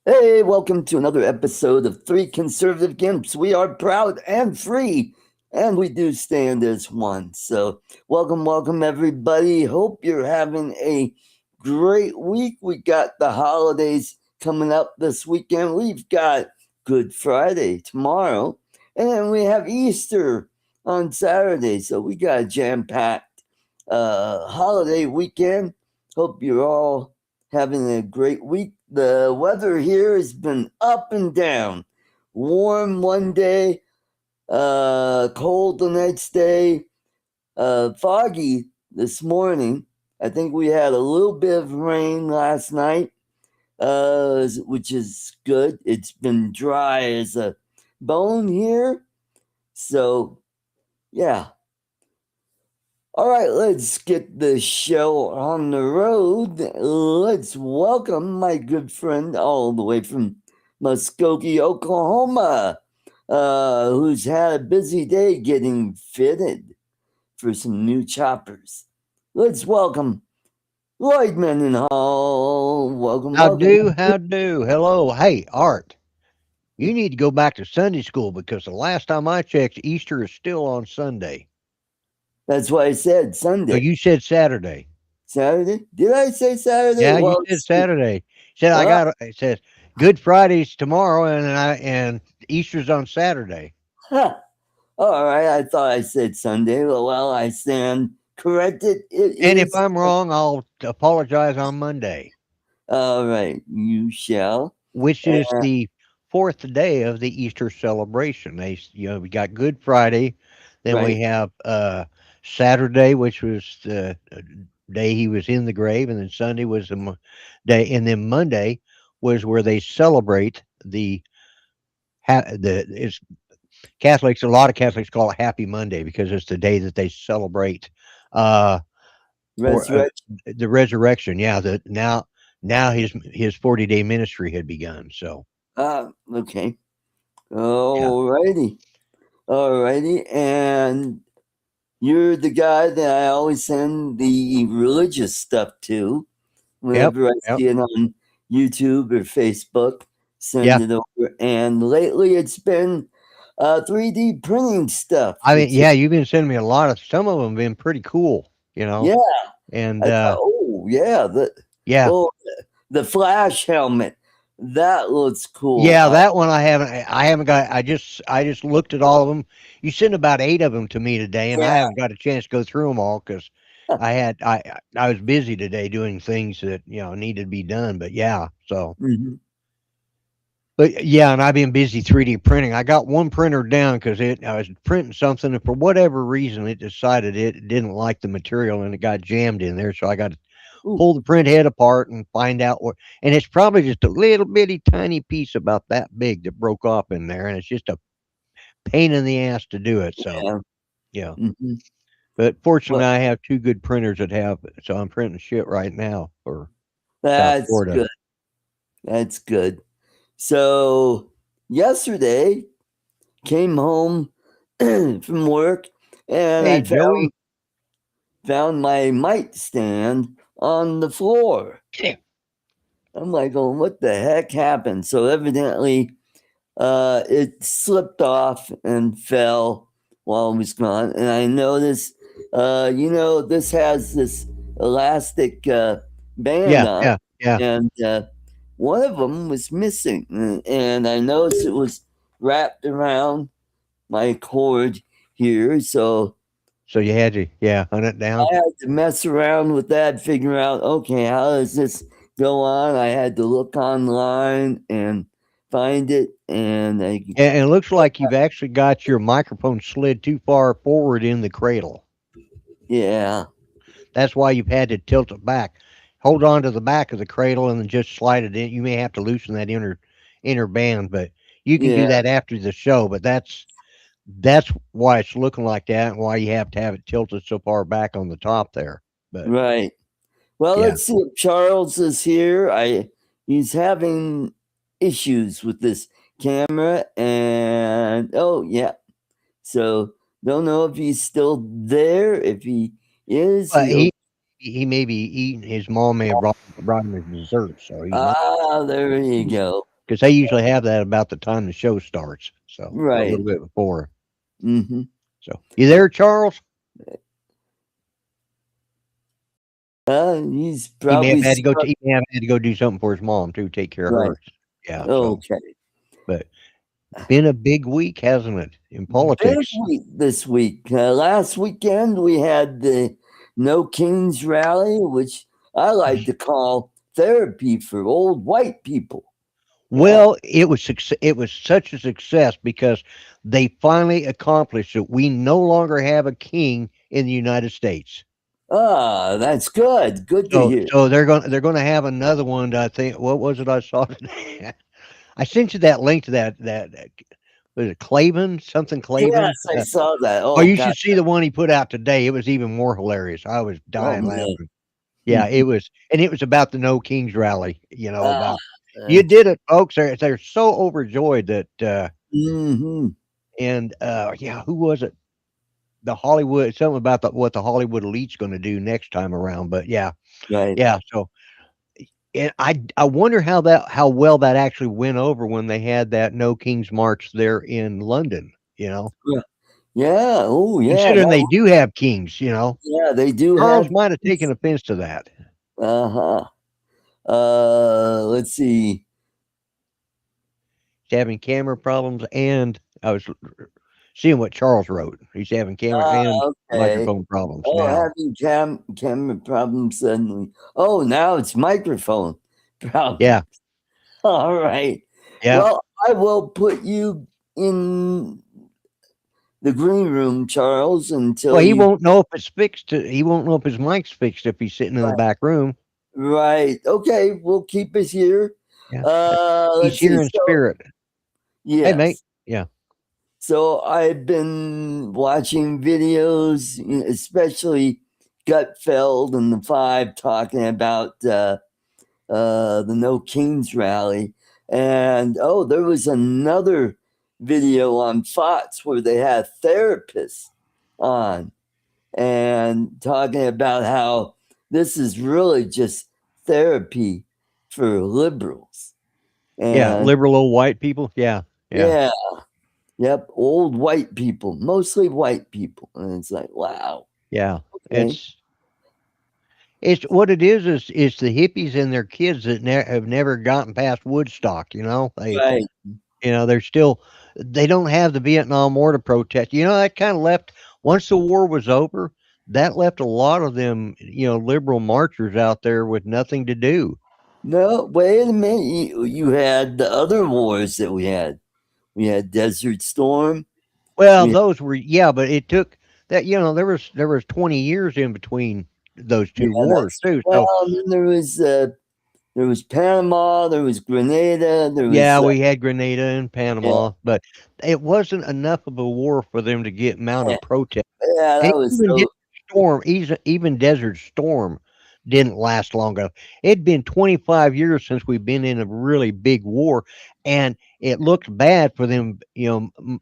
Hey, welcome to another episode of Three Conservative Gimps. We are proud and free, and we do stand as one. So, welcome, everybody. Hope you're having a great week. We got the holidays coming up this weekend. We've got Good Friday tomorrow, and then we have Easter on Saturday. So, we got a jam packed holiday weekend. Hope you're all having a great week. The weather here has been up and down. Warm one day, cold the next day, foggy this morning. I think we had a little bit of rain last night, which is good. It's been dry as a bone here. So, yeah. All right, let's get the show on the road. Let's welcome my good friend all the way from Muskogee, Oklahoma, who's had a busy day getting fitted for some new choppers. Let's welcome Lloyd Mendenhall. How Welcome. do, how do. Hello. Hey, Art, you need to go back to Sunday school because the last time I checked, Easter is still on Sunday. That's why I said Oh, Sunday. you said Saturday. Saturday? Did I say Saturday? Yeah, you Well, said Saturday. Said I well, got it says Good Friday's tomorrow and Easter's on Saturday. huh. All right, I thought I said Sunday. Well, I stand corrected. It And if is. I'm wrong, I'll apologize on Monday, All right, you shall. which is the fourth day of the Easter celebration. We got Good Friday, then Right. we have Saturday, which was the day he was in the grave, and then Sunday was the day, and then Monday was where they celebrate the it's Catholics. A lot of Catholics call it Happy Monday because it's the day that they celebrate uh, for Resurrection. the resurrection. Yeah, now his 40-day ministry had begun. So Okay. yeah, All righty. All righty. And you're the guy that I always send the religious stuff to yep, whenever I yep, see it on YouTube or Facebook. Send yeah. it over. And lately it's been 3D printing stuff, I mean, which, yeah, you've been sending me a lot of. Some of them been pretty cool, yeah, and I thought, oh, yeah. yeah, Oh, the Flash helmet. That looks cool. yeah. That one I haven't got. I just looked at all of them. You sent about 8 of them to me today, and I Yeah. haven't got a chance to go through them all because I was busy today doing things that needed to be done. But yeah, so. Mhm. But yeah, and I've been busy 3D printing. I got one printer down because I was printing something, and for whatever reason, it decided it didn't like the material, and it got jammed in there. So I got to Ooh, pull the print head apart and find out what. And it's probably just a little bitty tiny piece about that big that broke off in there, and it's just a pain in the ass to do it. So yeah. yeah, Mhm. but fortunately, Well, I have two good printers that have. So I'm printing shit right now for South that's Florida. good. That's good. So yesterday came home from work and Hey, I Joey. found my mic stand on the floor. I'm like, oh, what the heck happened? So evidently, it slipped off and fell while it was gone. And I noticed, this has this elastic band Yeah, on, yeah, yeah. and one of them was missing. And I noticed it was wrapped around my cord here. So So you had to, hunt it down. I had to mess around with that, figure out, okay, how does this go on? I had to look online and find it, and And it looks like you've actually got your microphone slid too far forward in the cradle. yeah, That's why you've had to tilt it back. Hold on to the back of the cradle and then just slide it in. You may have to loosen that inner band, but you can do yeah, that after the show. But that's why it's looking like that and why you have to have it tilted so far back on the top there. But right. Well, yeah. let's see if Charles is here. He's having issues with this camera, and oh yeah, so don't know if he's still there. If he is, But he'll he may be eating his mom may have brought him his dessert, so he might. there you go. because they usually have that about the time the show starts, so or a Right. little bit before. Mm-hmm. So you there, Charles? He's He may have probably had to go. stuck. He may have had to go do something for his mom too, take care of Right. her. Yeah. So, Okay. but been a big week, hasn't it, in Big politics? week this week. Last weekend we had the No Kings rally, which I like to call therapy for old white people. Yeah. Well, it was such a success because they finally accomplished it. We no longer have a king in the United States. Ah, that's good. Good to hear. So they're gonna have another one. I think what was it I saw today? I sent you that link to that was it Clavin something Yes, Clavin? I saw that. Oh, Oh you God. should see the one he put out today. It was even more hilarious. I was Oh dying man. laughing. Yeah, it was, and it was about the No Kings rally. Ah, About you that's, did it, folks. They're so overjoyed that. mm-hmm. And yeah, who was it? The Hollywood something about what the Hollywood elite's going to do next time around. But yeah, Right. yeah. So and I wonder how well that actually went over when they had that No Kings March there in London. Yeah. Yeah. Oh yeah. Considering they That, do have kings, yeah, they do Charles have. might have taken offense to that. Uh-huh. Let's see. He's having camera problems, and I was seeing what Charles wrote. He's having camera and Okay. microphone problems Oh, now. having camera problems suddenly. Oh, now it's microphone problem. Yeah, All right. yeah. Well, I will put you in the green room, Charles, Well, until he you. won't know if it's fixed. He won't know if his mic's fixed if he's sitting in the Right. back room. Right. Okay, we'll keep it here. Yeah, he's Let's see. here in So, spirit. Hey, mate. yes. Yeah, So I've been watching videos, especially Gutfeld and the Five talking about the No Kings rally. And oh, there was another video on Fox where they had therapists on and talking about how this is really just therapy for liberals. yeah. And Liberal old white people. Yeah, yeah, yeah, yep, old white people, mostly white people. And it's like, wow, yeah. okay, It's what it is. It's the hippies and their kids that have never gotten past Woodstock. right. They're still. They don't have the Vietnam War to protest. That kind of left once the war was over. That left a lot of them, liberal marchers out there with nothing to do. No, wait a minute. You had the other wars that we had. We had Desert Storm. Well, We had, those were yeah, but it took that there was 20 years in between those two yeah, wars that's too. So well. Then there was Panama. There was Grenada. There yeah, was we had Grenada and yeah, Panama, but it wasn't enough of a war for them to get yeah, mounted protest. yeah. And That was so. even Desert Storm didn't last long enough. It'd been 25 years since we've been in a really big war, and it looked bad for them,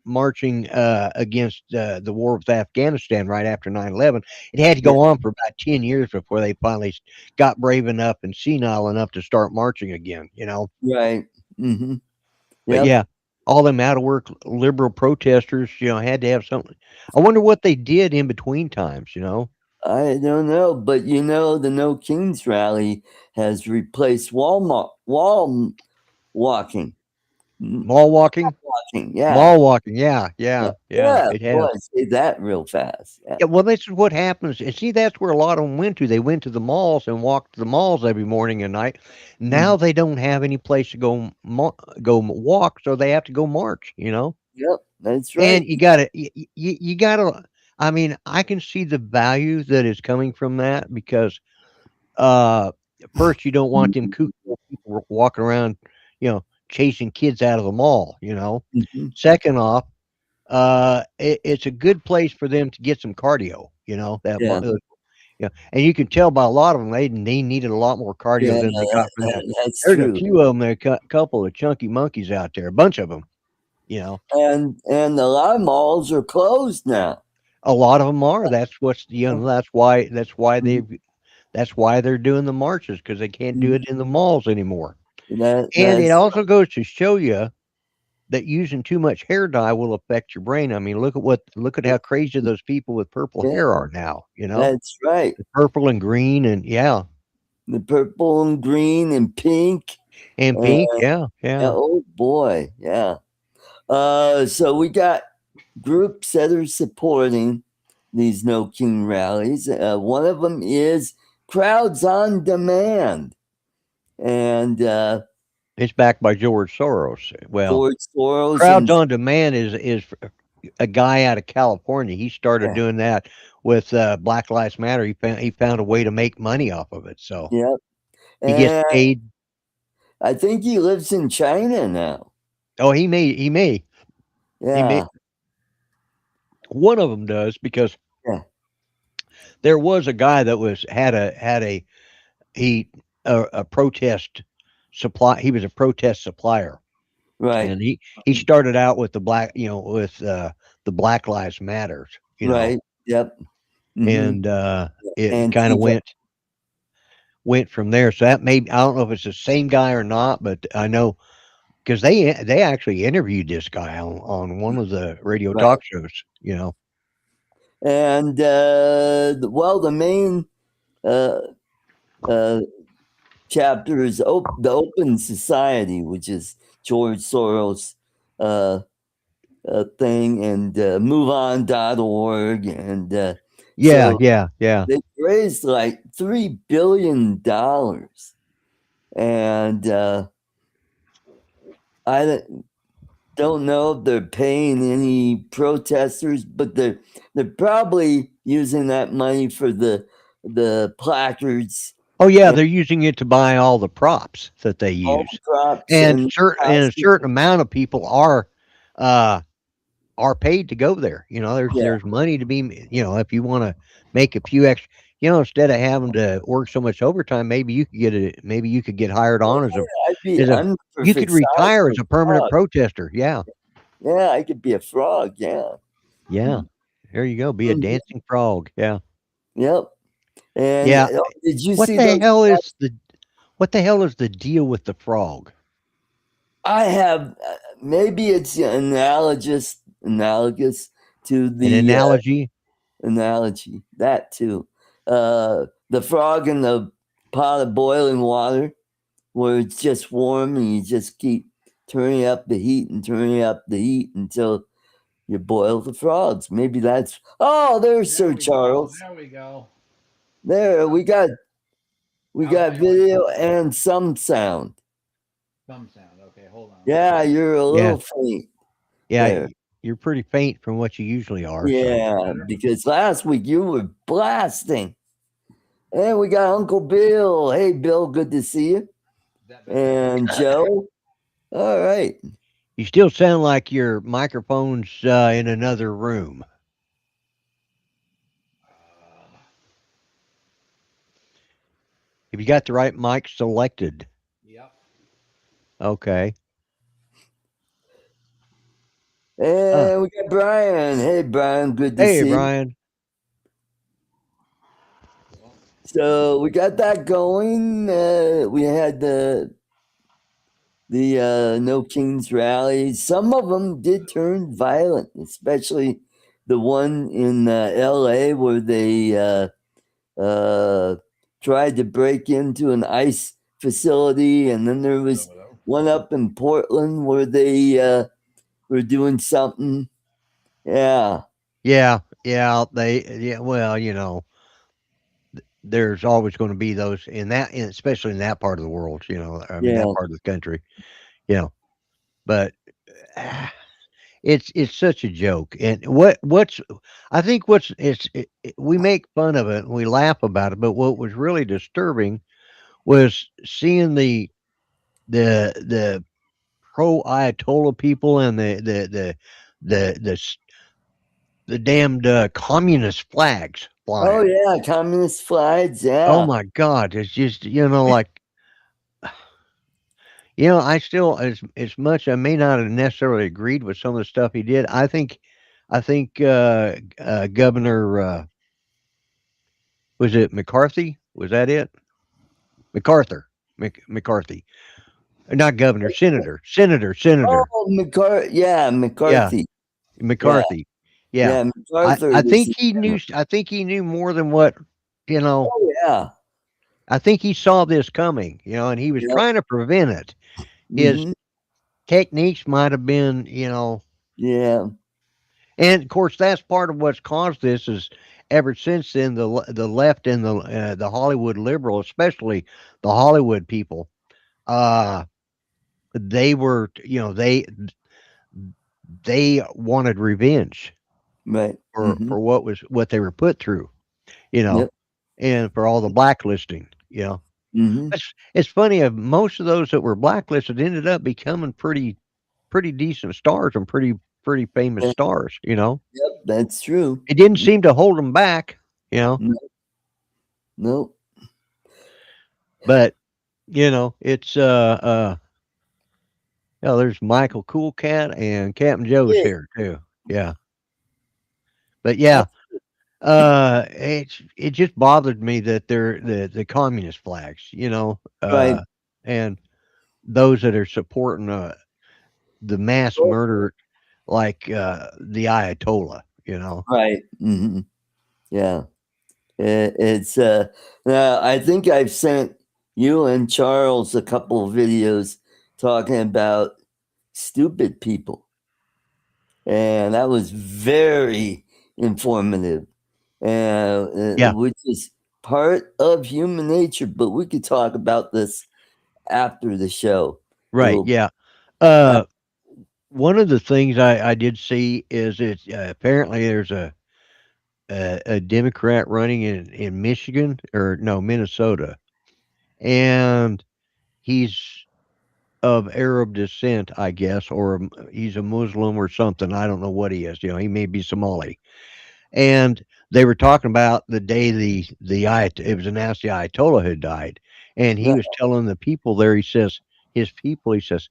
marching against the war with Afghanistan right after 9/11. It had to Yeah, go on for about 10 years before they finally got brave enough and senile enough to start marching again. right. Mm-hmm. But Yep. yeah, all them out of work liberal protesters, had to have something. I wonder what they did in between times. I don't know, but the No Kings rally has replaced wall walking. Mm, Mall walking? walking. Yeah. Mall walking, yeah, Yeah. yeah, yeah, Yeah. it Boy, has. say that real fast. Yeah. Yeah, well, this is what happens, and see, that's where a lot of them went to. They went to the malls and walked to the malls every morning and night. Mhm. Now they don't have any place to walk, so they have to go march. Yep. That's And right. you gotta I mean, I can see the value that is coming from that because, uh, first, you don't want them kooky old people walking around, chasing kids out of the mall. Mhm. Second off, it's a good place for them to get some cardio, Yeah. and you can tell by a lot of them they needed a lot more cardio Yeah. than they got from that. That's There's a true. few of them, there, couple of chunky monkeys out there, a bunch of them, you know. And a lot of malls are closed now. A lot of them are. That's what's that's why Mhm. they're doing the marches because they can't do Mhm. it in the malls anymore. And it that's also goes to show you that using too much hair dye will affect your brain. I mean, look at how crazy those people with purple hair yeah, are now, you know? that's right. The purple and green and yeah, The purple and green and pink. and And pink, yeah, yeah, yeah. oh boy, yeah. So we got groups that are supporting these No King rallies. One of them is Crowds on Demand, and It's backed by George Soros. Well, George Soros Crowds and on Demand is a guy out of California. He started yeah, doing that with Black Lives Matter. He found a way to make money off of it. So yeah, he gets and paid. I think he lives in China now. Oh, he may Yeah, one of them does because yeah, there was a guy that had a he a protest supply. He was a protest supplier, right, and he started out with the Black Lives Matters, right, yep, mm-hmm. and it kind of Antifa, went from there. So I don't know if it's the same guy or not, but I know because they actually interviewed this guy on one of the radio right, talk shows. and well, the main uh, uh, chapter is the Open Society, which is George Soros' uh, thing, and MoveOn.org, and Yeah, so yeah, yeah. they raised like $3 billion, and I don't know if they're paying any protesters, but they're probably using that money for the placards Oh yeah, and they're using it to buy all the props that they all use, the props and and a costumes. certain amount of people uh are paid to go there. Yeah. There's money to be. If you want to make a few extra, instead of having to work so much overtime, maybe you could get hired Yeah, on as a I'm the you could perfect size retire for as a a permanent frog. protester. Yeah, Yeah, I could be a frog. Yeah. yeah. There you go. Be a Mhm. dancing frog. Yeah, Yep. And yeah. did you What see the those? hell is the what the hell is the deal with the frog? I have maybe it's analogous to An the analogy? analogy that too. The frog in the pot of boiling water where it's just warm and you just keep turning up the heat and turning up the heat until you boil the frogs. Maybe that's. Oh, there's There Sir we go. Charles. There we go. There we How's got my audio? video and some sound. Thumb sound. Okay, hold on. Let me Yeah, you're a Yeah, little faint yeah. there. You're pretty faint from what you usually are. So Is that Yeah, better? because last week you were blasting. And we got Uncle Bill. Hey, Bill, good to see you. Is that better? And Joe. All right. you still sound like your microphone's in another room. Uh, Have you got the right mic selected? yep. Okay. Uh, And we got Brian. Hey, Brian, good to hey, see you. Brian. Well, So we got that going. We had the No Kings rallies. Some of them did turn violent, especially the one in L.A. where they uh, tried to break into an ice facility, and then there was some of those. one up in Portland where they were doing something. Yeah, Yeah, yeah. Well, there's always going to be those especially in that part of the world. I mean, that yeah, part of the country. You know, but ah, it's such a joke. And what's I think we make fun of it and we laugh about it, but what was really disturbing was seeing the pro Ayatollah people and the damned communist flags oh flying. yeah, communist flags. Oh Yeah, my God! It's just like I still as much I may not have necessarily agreed with some of the stuff he did. I think Governor was it McCarthy? Was that it? MacArthur. McCarthy. not governor, senator. Oh, McCarthy. Yeah, Yeah, McCarthy. Yeah, McCarthy. Yeah, yeah, I MacArthur I was think the he knew. general. I think he knew more than what you know. Oh, yeah. I think he saw this coming, and he was Yep. trying to prevent it. His Mm-hmm. techniques might have been, Yeah. and of course that's part of what's caused this is ever since then the left and the Hollywood liberal, especially the Hollywood people, uh, they were, they wanted revenge Right. Mm-hmm. for what they were put through, you know, Yep. and for all the blacklisting, Mm-hmm. It's funny. Most of those that were blacklisted ended up becoming pretty decent stars and pretty famous Yeah. stars. Yep. That's true. It didn't seem to hold them back. No, no. But it's there's Michael Cool Cat and Captain Joe's Yeah. here too. Yeah, but yeah, That's it just bothered me that they're the communist flags. right. And those that are supporting the mass Oh, murder like the Ayatollah. right. Mm-hmm. Yeah. It's I think I've sent you and Charles a couple of videos talking about stupid people, and that was very informative, and Yeah, which is part of human nature. But we could talk about this after the show a right. little. Yeah. Uh, One of the things I did see is it's apparently there's a Democrat running in Michigan or no Minnesota, and he's of Arab descent, I guess, or he's a Muslim or something. I don't know what he is. He may be Somali. And they were talking about the day it was announced the Ayatollah had died, and he right, was telling the people there. He says his people. He says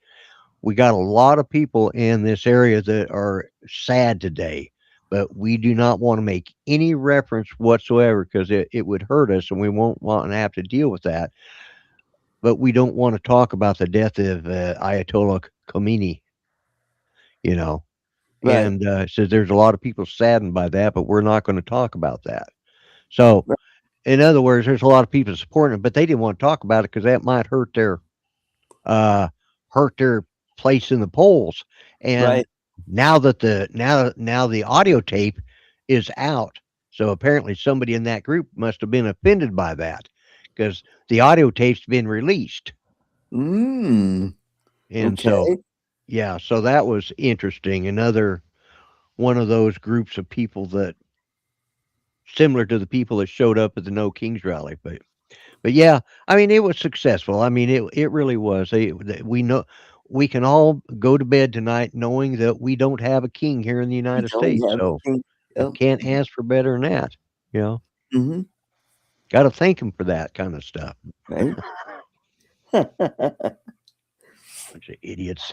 we got a lot of people in this area that are sad today, but we do not want to make any reference whatsoever because it would hurt us, and we won't want to have to deal with that. But we don't want to talk about the death of Ayatollah Khomeini. You know, right, and says there's a lot of people saddened by that, but we're not going to talk about that. So, right, in other words, there's a lot of people supporting it, but they didn't want to talk about it because that might uh, hurt their place in the polls. And right. now the audio tape is out, so apparently somebody in that group must have been offended by that because the audio tape's been released, Mm, and so okay. yeah, so that was interesting. Another one of those groups of people that similar to the people that showed up at the No Kings rally. But yeah, I mean, it was successful. I mean, it really was. We know we can all go to bed tonight knowing that we don't have a king here in the We United don't States. have a So king. you Yep. can't ask for better than that. You know, Mm-hmm. got to thank him for that kind of stuff. Right. Bunch of idiots.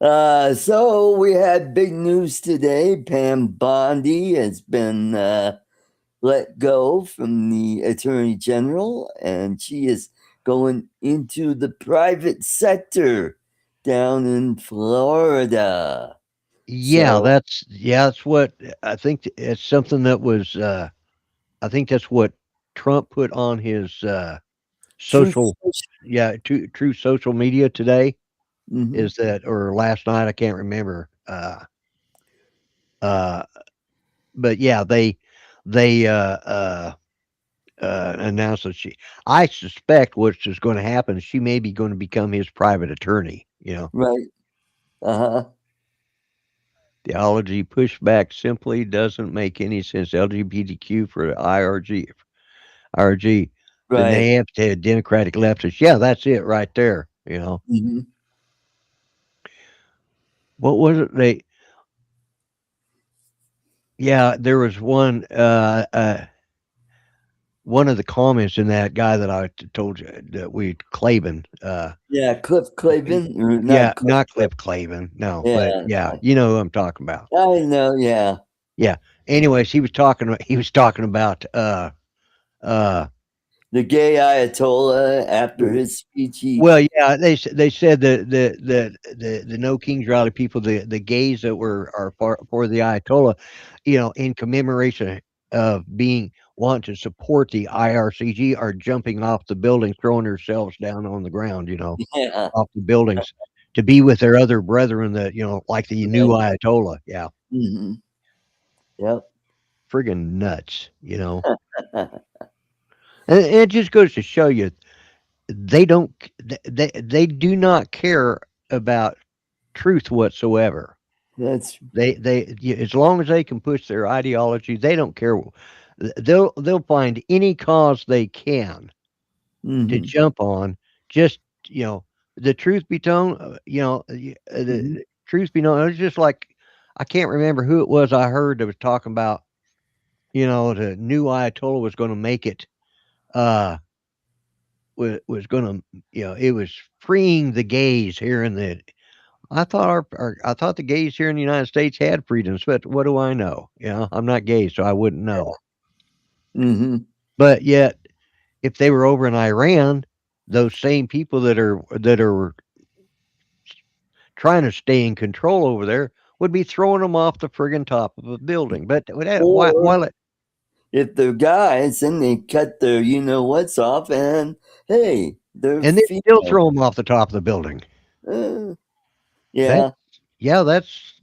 uh, so we had big news today. Pam Bondi has been let go from the Attorney General, and she is going into the private sector down in Florida. Yeah, So that's what I think. It's something that was. I think that's what Trump put on his truth. social. Yeah, true social media today Mm-hmm. is that or last night I can't remember. Uh, but yeah, they announced that I suspect what is going to happen is she may be going to become his private attorney. Right. Uh-huh. Theology pushback simply doesn't make any sense. LGBTQ for IRG. Then Right. they have to have Democratic leftists. Yeah, that's it right there. Mm-hmm. What was it? Yeah, there was one of the comments in that guy that I told you that Clavin, Yeah, Cliff he Clavin, or yeah, not Cliff not Clavin. Cliff Clavin, no, but Yeah, yeah, you know who I'm talking about. I know. Yeah. Yeah. Anyways, he was talking about, uh, the gay Ayatollah after his speech. Well, yeah, they said that the No Kings Rally people, the gays that are for the Ayatollah, in commemoration of being want to support the IRCG, are jumping off the building, throwing themselves down on the ground, Yeah. off the buildings to be with their other brethren that like the new Right. Ayatollah. Yeah, Hmm. Yep. friggin' nuts, and it just goes to show you they don't they do not care about truth whatsoever. That's. As long as they can push their ideology, they don't care. They'll find any cause they can to Hmm. jump on. Just you know, the truth be told, Hmm. the truth be known. It was just like I can't remember who it was. I heard that was talking about the new Ayatollah was going to make it. Was going to it was freeing the gays here in the I thought I thought the gays here in the United States had freedoms, but what do I know? I'm not gay, so I wouldn't know. Hmm. But yet, if they were over in Iran, those same people that are trying to stay in control over there would be throwing them off the friggin' top of a building. But why Or let if they're guys, then they cut their what's off, and hey, they're and they still female. throw them off the top of the building? Uh, That yeah. yeah, that's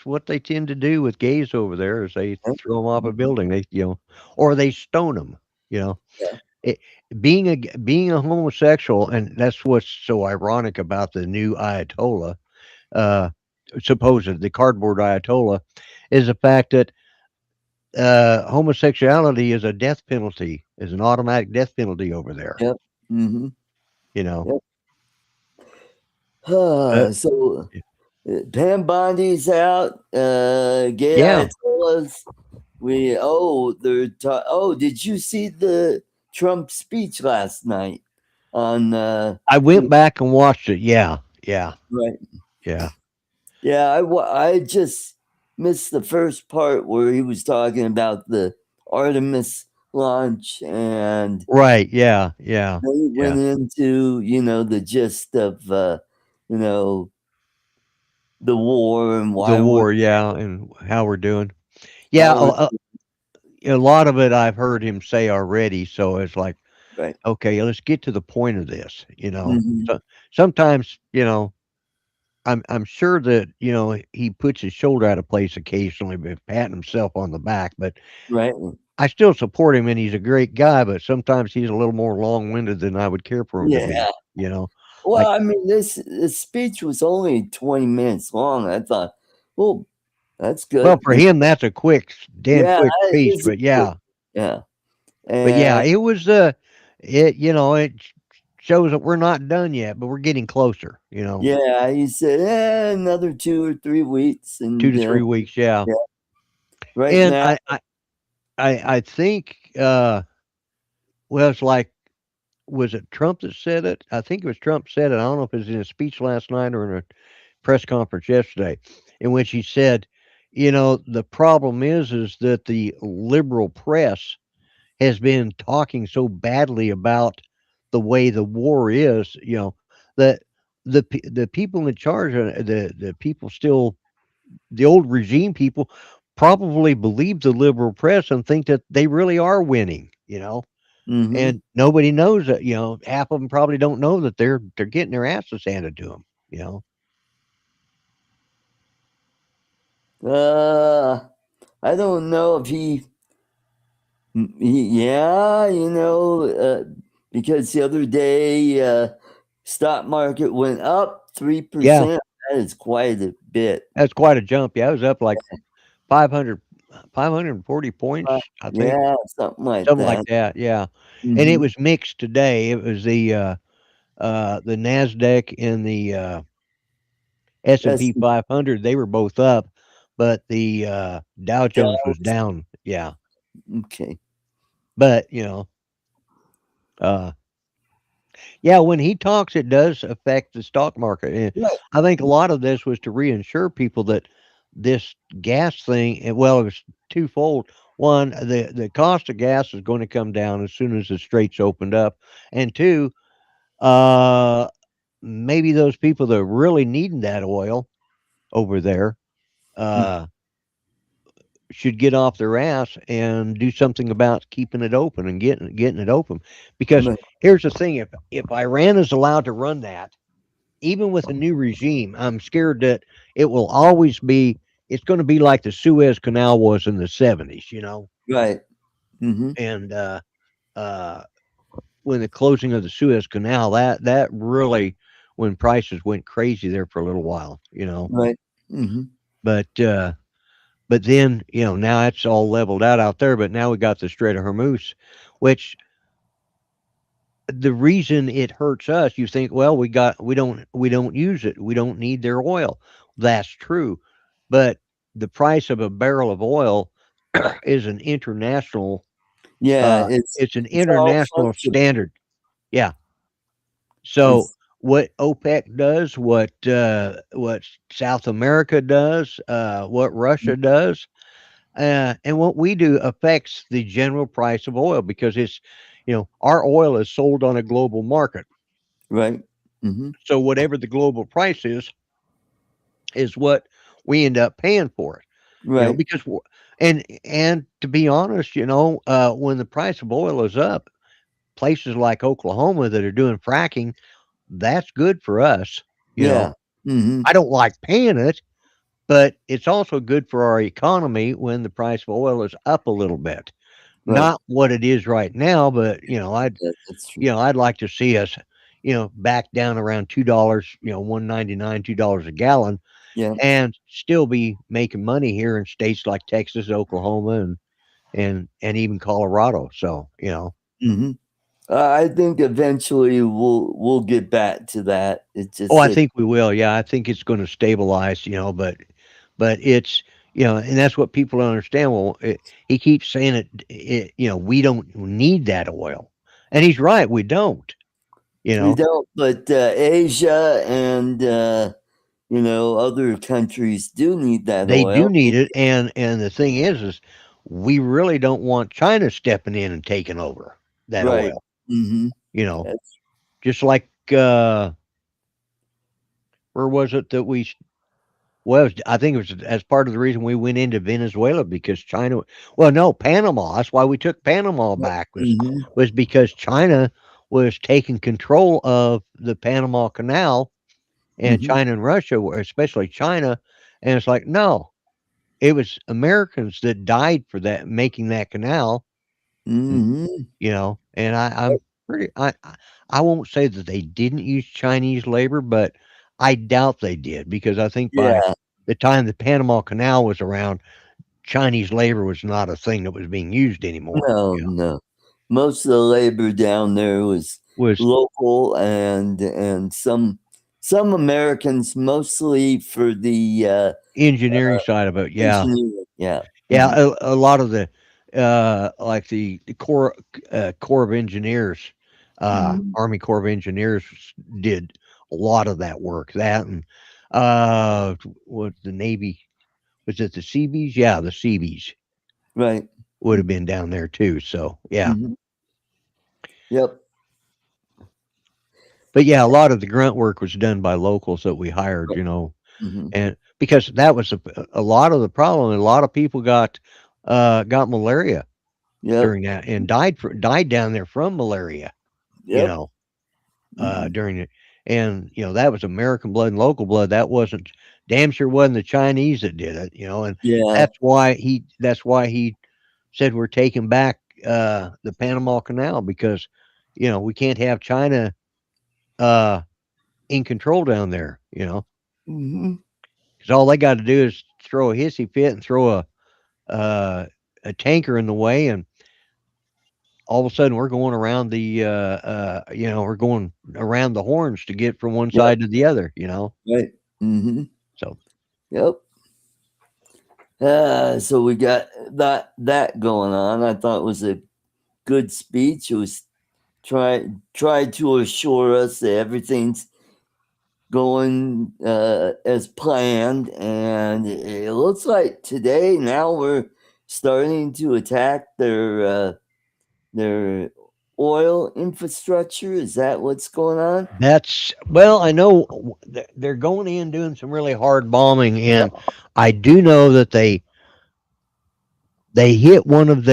what they tend to do with gays over there is they Yep. throw them off a building. They or they stone them. You know, Yeah. it, being a homosexual, and that's what's so ironic about the new Ayatollah, uh, supposed the cardboard Ayatollah, is the fact that homosexuality is a death penalty, is an automatic death penalty over there. Yep. Hmm. You know, Yep. uh, So Pam Bondi's out. Gay yeah. Ayatollahs. Did you see the Trump speech last night on? I went back and watched it. Yeah, yeah, Right. yeah. Yeah, I just missed the first part where he was talking about the Artemis launch, and Right. Yeah, yeah, then he yeah. went into the gist of you know the war and The why we're war, yeah, and how we're doing. Yeah, how we're a lot of it I've heard him say already, so it's like, right. okay, let's get to the point of this. Hmm. So sometimes, I'm sure that he puts his shoulder out of place occasionally, by patting himself on the back. But Right. I still support him, and he's a great guy. But sometimes he's a little more long winded than I would care for him to be. Yeah. Like Well, I mean, this speech was only 20 minutes long. I thought, well, that's well, good. for him, that's a damn Yeah, quick it speech. is But quick. yeah, Yeah, but yeah, and it was it shows that we're not done yet, but we're getting closer. yeah, he said another 2 or 3 weeks, two and to 3 weeks. Yeah, yeah, right and now, I think well, it's like was it Trump that said it? I think it was Trump said it. I don't know if it was in a speech last night or in a press conference yesterday, in which he said, the problem is that the liberal press has been talking so badly about the way the war is, that the people in charge, the people still, the old regime people, probably believe the liberal press and think that they really are winning. hmm And nobody knows that, half of them probably don't know that they're getting their asses handed to them. uh, I don't know if yeah, because the other day, stock market went up three Yeah, percent. That is quite a bit. that's quite a jump. Yeah, it was up like 500, 540 points, I think, Yeah, something like something like that. that. Yeah. And it Hmm. was mixed today. It was the Nasdaq and the S&P That's 500. They were both up, but the Dow Jones was Dallas. down. Yeah. Okay. But, uh, yeah, when he talks, it does affect the stock market. And Right. I think a lot of this was to reassure people that this gas thing, well, it was twofold. one, the cost of gas is going to come down as soon as the straits opened up, and two, uh, maybe those people that are really needing that oil over there uh, should get off their ass and do something about keeping it open and getting it open. Because Right. here's the thing: if Iran is allowed to run that, even with a new regime, I'm scared that it will always be. It's going to be like the Suez Canal was in the '70s, you know, Right. Mm-hmm. and uh, when the closing of the Suez Canal, that really when prices went crazy there for a little while, you know. Right. Mm-hmm. But but then now it's all leveled out there. But now we got the Strait of Hormuz, which the reason it hurts us, you think, well, we don't use it, we don't need their oil. That's true, but the price of a barrel of oil is an international Yeah, it's an it's all international fungible. standard. Yeah. So It's what OPEC does, what South America does, what Russia does, and what we do affects the general price of oil because our oil is sold on a global market. right. Mm-hmm. So whatever the global price is what we end up paying for it. Right. Because and to be honest, when the price of oil is up, places like Oklahoma that are doing fracking, that's good for us. You know, Yeah. Mm-hmm. I don't like paying it, but it's also good for our economy when the price of oil is up a little bit. Right. Not what it is right now, but That's true. I'd like to see us, back down around $2, 1.99, $2 a gallon, Yeah. and still be making money here in states like Texas, Oklahoma, and even Colorado. So, Mm-hmm. I think eventually we'll get back to that. It's oh, just I that. think we will. Yeah, I think it's going to stabilize. But it's and that's what people don't understand. Well, he keeps saying we don't need that oil, and he's right. We don't. You We know, don't, but Asia and other countries do need that they do oil. need it, and the thing is we really don't want China stepping in and taking over that Right. oil. Mm-hmm. You know, That's just like where was it that we well, I think it was as part of the reason we went into Venezuela because China. Well, no, Panama. That's why we took Panama right. back Mm-hmm. was because China was taking control of the Panama Canal, and Mm-hmm. China and Russia were, especially China. And it's like, no, it was Americans that died for that making that canal. n- Mm-hmm. And I'm pretty. I won't say that they didn't use Chinese labor, but I doubt they did because I think by Yeah. the time the Panama Canal was around, Chinese labor was not a thing that was being used anymore. No, no. Most of the labor down there was Was local and some Americans, mostly for the engineering side of it, yeah, engineering. Yeah. yeah. Mm-hmm. A lot of the like the Corps of Engineers, Mm-hmm. Army Corps of Engineers did a lot of that work. That and what the Navy was it the Seabees? Yeah, the Seabees Right. would have been down there too. So yeah, Mm-hmm. Yep. but yeah, a lot of the grunt work was done by locals that we hired. Mm-hmm. And because that was a lot of the problem, a lot of people got malaria Yep. during that and died down there from malaria, you Yep. know, Mm-hmm. during it. And that was American blood and local blood. That wasn't damn sure wasn't the Chinese that did it, and Yeah. that's why he said we're taking back the Panama Canal because we can't have China uh in control down there, Mm-hmm. because all they got to do is throw a hissy fit and throw uh, a tanker in the way, and all of a sudden we're going around we're going around the horns to get from one Yep. side to the other, Right. Mm-hmm. So Yep. So we got that going on. I thought it was a good speech. It was try to assure us that everything's going as planned, and it looks like today now we're starting to attack their oil infrastructure. Is that what's going on? Well, I know they're going in doing some really hard bombing, and I do know that they hit one of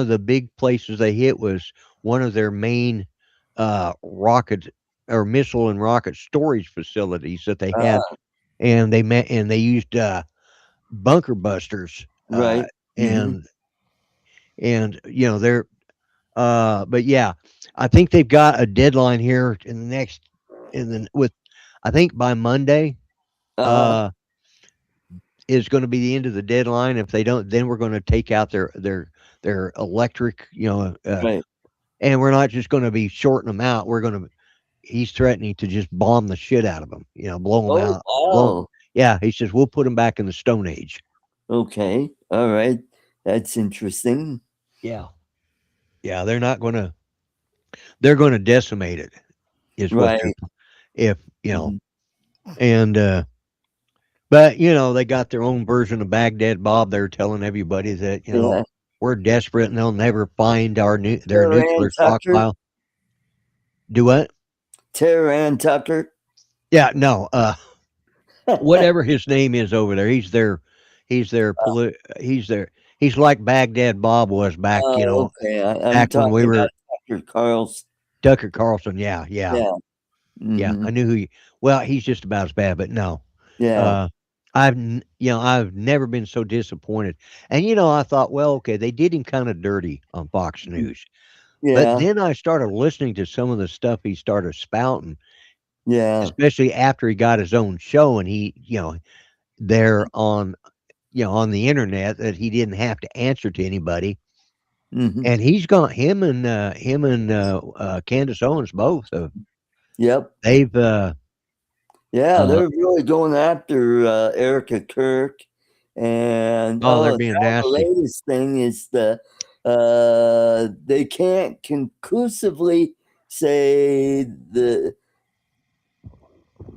the big places they hit was one of their main rocket or missile and rocket storage facilities that they had, Ah, and they used bunker busters, right. Hmm. and they're but yeah, I think they've got a deadline here in the next in the with I think by Monday Uh-huh. uh is going to be the end of the deadline. If they don't, then we're going to take out their electric, Right. and we're not just going to be shorting them out. We're going to He's threatening to just bomb the shit out of them, blow them Oh, out. Blow, wow. yeah, he says we'll put them back in the Stone Age. Okay. All right. That's interesting. Yeah, yeah, they're going to decimate it. Is what Right. they're if Hmm. and but they got their own version of Baghdad Bob. They're telling everybody that Yeah. we're desperate and they'll never find their Taran nuclear Tucker. stockpile. Do what? Taran Tucker. Yeah, no. Whatever his name is over there, he's like Baghdad Bob was back, Oh, okay. I'm back when we talking about were Tucker Carlson. Tucker Carlson. Yeah, yeah, Yeah. yeah. Hmm. I knew who you. Well, he's just about as bad, but no. Yeah. Uh, I've never been so disappointed. And I thought, well, okay, they did him kind of dirty on Fox News, but Yeah. then I started listening to some of the stuff he started spouting, Yeah. especially after he got his own show, and he, there on on the internet that he didn't have to answer to anybody. Hmm. And he's got him and Candace Owens both. Yep. They've Yeah, uh, they're really going after Erica Kirk, and oh, they're now being the nasty. latest thing is they can't conclusively say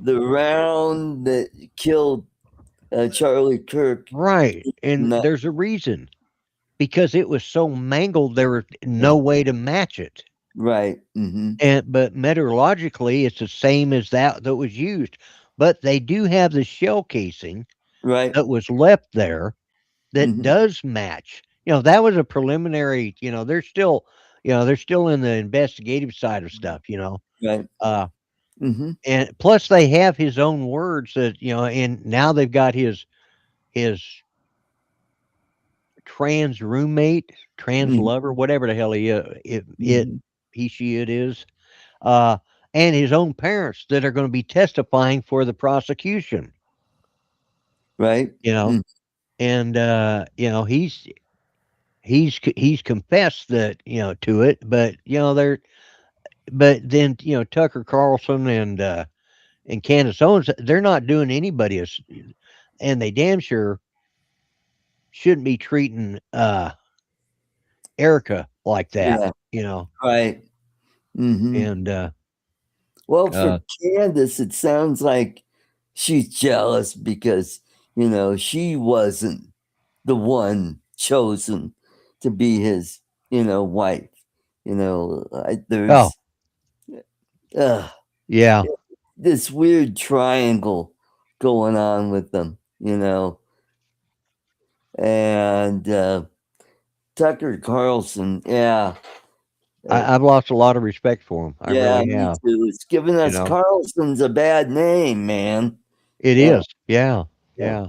the round that killed Charlie Kirk. Right. And Not there's a reason because it was so mangled there was no way to match it. right. Hmm. But meteorologically it's the same as that was used. But they do have the shell casing Right. that was left there that Hmm. does match. That was a preliminary, they're still in the investigative side of stuff, Right. Uh Hmm. and plus they have his own words that, and now they've got his trans roommate, trans Hmm. lover, whatever the hell Hmm. he she it is, uh, and his own parents that are going to be testifying for the prosecution. Right. You know, and he's confessed that to it, but then Tucker Carlson and Candace Owens, they're not doing anybody and they damn sure shouldn't be treating Erica like that. Yeah. You know, Right. Hmm. and Well, for uh, Candace, it sounds like she's jealous because, she wasn't the one chosen to be his, wife. oh There's uh, yeah, this weird triangle going on with them, and Tucker Carlson, yeah. Uh, I've lost a lot of respect for him. I yeah, really me have. too. It's giving You us know, Carlson's a bad name, man. it Uh, is. Yeah, yeah. yeah,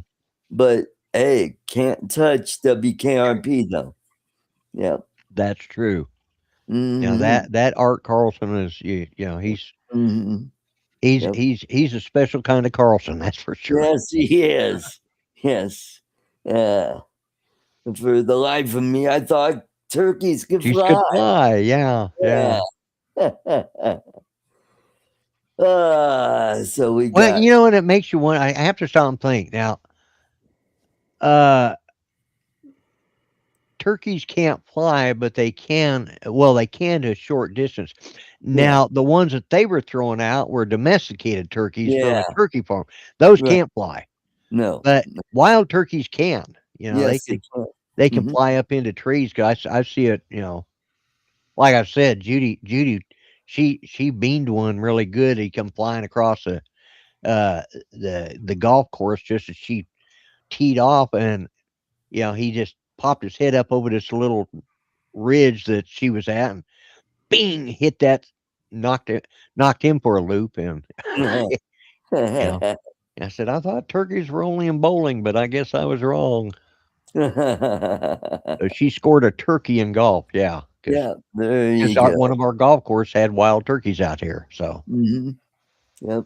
But hey, can't touch WKRP though. Yeah. that's true. Hmm. That Art Carlson is Hmm. he's Yep. he's he's a special kind of Carlson. That's for sure. Yes, he is. Yes. Uh, for the life of me, I thought turkeys could She's could fly. fly. Yeah, Yeah. yeah. So we Well, got and it makes you want. I have to stop and think now. Uh, Turkeys can't fly, but they can. Well, they can to a short distance. yeah, Now, the ones that they were throwing out were domesticated turkeys from yeah, a turkey farm. Those right. can't fly, No. but wild turkeys can. Yes, They they can. can. They can Mhm. fly up into trees. 'Cause I see it, you know, like I said, Judy, she beamed one really good. He come flying across uh, the golf course just as she teed off, and you know he just popped his head up over this little ridge that she was at, and bing, hit that, knocked him for a loop, and you know, I said I thought turkeys were only in bowling, but I guess I was wrong. So she scored a turkey in golf, yeah, because Yeah, there you our go. one of our golf course had wild turkeys out here, so. Mhm. Yep.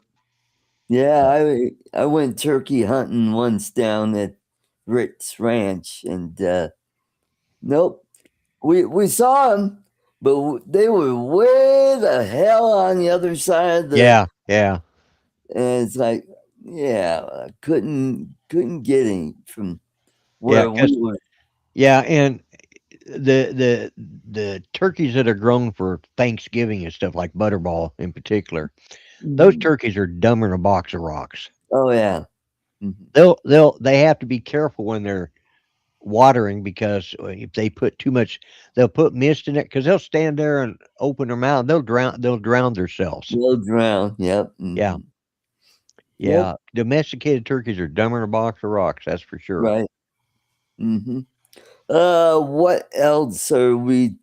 Yeah, I went turkey hunting once down at Rick's Ranch, and nope, we saw them, but they were way the hell on the other side of the. Yeah, yeah, And it's like, yeah, I couldn't get any from yeah, where we because were. yeah, and the turkeys that are grown for Thanksgiving and stuff like Butterball in particular, those Mhm. turkeys are dumber than a box of rocks. Oh yeah. Mhm. They have to be careful when they're watering because if they put too much, they'll put mist in it because they'll stand there and open their mouth. They'll drown themselves. They'll drown. Yep. Yeah, Mhm. Yep. yeah. Domesticated turkeys are dumber than a box of rocks. That's for sure. Right. Hmm. What else are we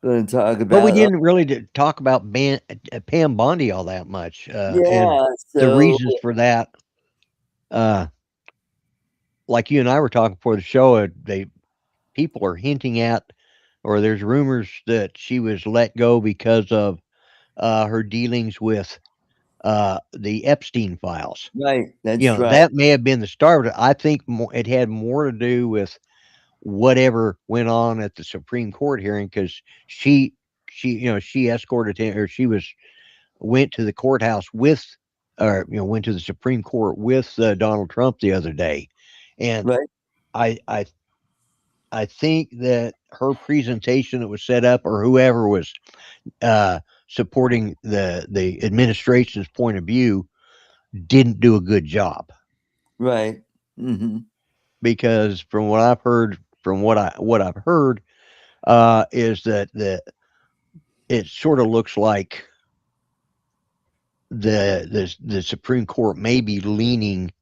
going to talk Well, we about? didn't really talk about Pam Bondi all that much, and Yeah. the So reasons for that. Uh, like you and I were talking before the show, they people are hinting at, or there's rumors that she was let go because of her dealings with the Epstein files. right. You That's know, right. that may have been the start of it. I think it had more to do with whatever went on at the Supreme Court hearing because she escorted him, or she went to the courthouse with, or went to the Supreme Court with Donald Trump the other day, and Right. I I I think that her presentation that was set up, or whoever was uh, supporting the administration's point of view, didn't do a good job Right. Hmm. because from what I've heard, from what I've heard, is that it sort of looks like the Supreme Court may be leaning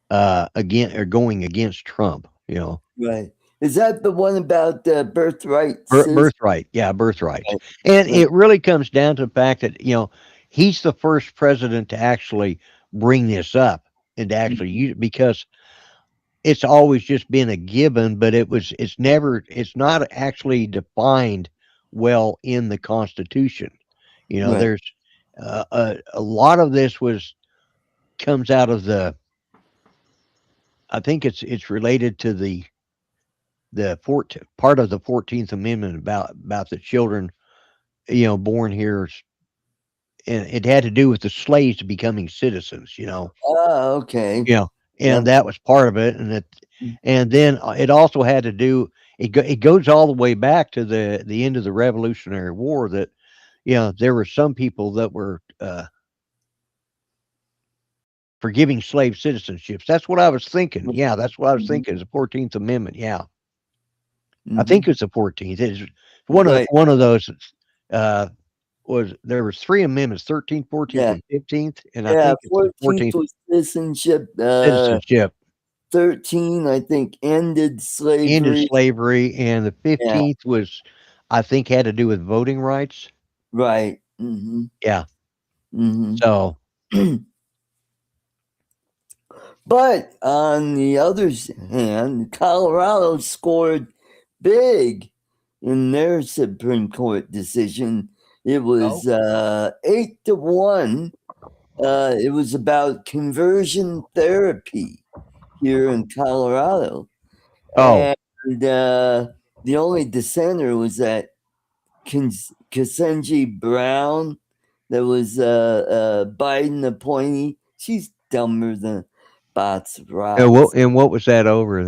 again or going against Trump. Right. Is that the one about birthright? Birthright, yeah, birthrights, Right. and Right. it really comes down to the fact that he's the first president to actually bring this up and to actually Mhm. use it because it's always just been a given, but it's not actually defined well in the Constitution. Right. There's a lot of this was comes out of I think it's related to part of the 14th Amendment about the children born here, and it had to do with the slaves becoming citizens. Ah, okay. You know, and Yep. that was part of it, and then it also had to do. It goes all the way back to the end of the Revolutionary War that there were some people that were for giving slave citizenships. That's what I was thinking. Yeah, that's what I was Mhm. thinking. Is the 14th Amendment. Yeah, I think Mhm. it's the 14th. It's Right. one of those. Uh, there was 3 amendments, 13th, 14th, Yeah. and 15th, and I Yeah. think it's the 14th 14th was citizenship. citizenship, 13, I think, ended ended slavery. slavery, and the Yeah. 15th was, I think, had to do with voting rights. Right. Hmm. Yeah. Hmm. So, But on the other hand, Colorado scored big in their Supreme Court decision. It Oh, was 8-1. It was about conversion therapy here in Colorado. oh, And the only dissenter was that Kesenji Brown, that was Biden appointee. She's dumber than bots of rocks. what was that over?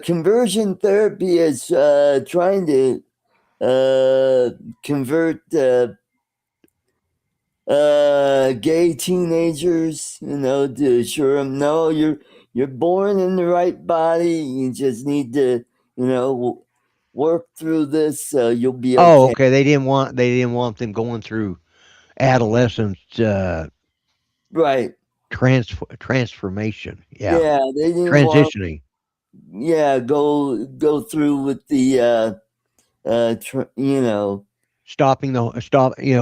Conversion therapy is trying to convert gay teenagers, to assure them, no, you're born in the right body. You just need to, work through this, so you'll be Oh, okay. okay. They didn't want them going through adolescence Right. transformation. Yeah, Yeah, they didn't want, transitioning, go through with the,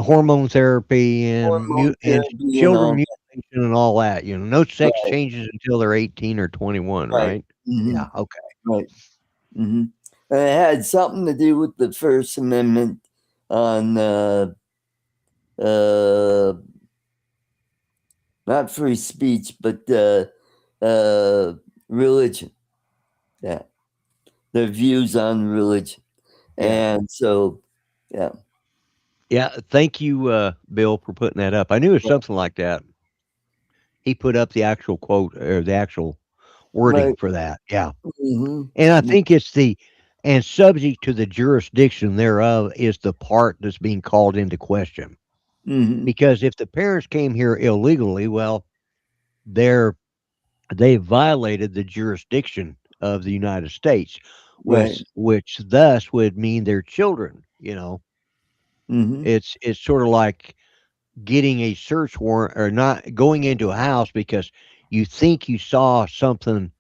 hormone therapy hormone and therapy and children all. mutilation and all that. No sex Right. changes until they're 18 or 21, Right. right? Hmm. Yeah. Okay. Right. Hmm. And it had something to do with the First Amendment on uh, not free speech, but uh, religion. Yeah, their views on religion, Yeah. and so yeah, Yeah. Thank you, Bill, for putting that up. I knew it was something like that. He put up the actual quote or the actual wording right. for that. Yeah. Hmm. And I think it's and subject to the jurisdiction thereof is the part that's being called into question. Hmm. Because if the parents came here illegally, well, they're they violated the jurisdiction of the United States, Right. which thus would mean their children. Hmm. It's sort of like getting a search warrant or not going into a house because you think you saw something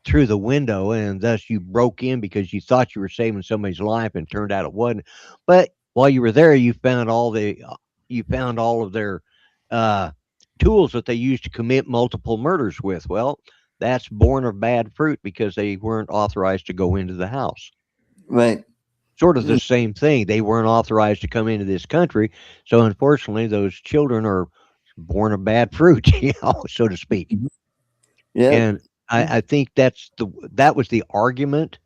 through the window and thus you broke in because you thought you were saving somebody's life and turned out it wasn't. But while you were there, you found all of their uh, tools that they used to commit multiple murders with. Well, that's born of bad fruit because they weren't authorized to go into the house. Right. Sort of the Mm. same thing. They weren't authorized to come into this country, so unfortunately, those children are born of bad fruit, so to speak. Mhm. Yep. And I think that was the argument,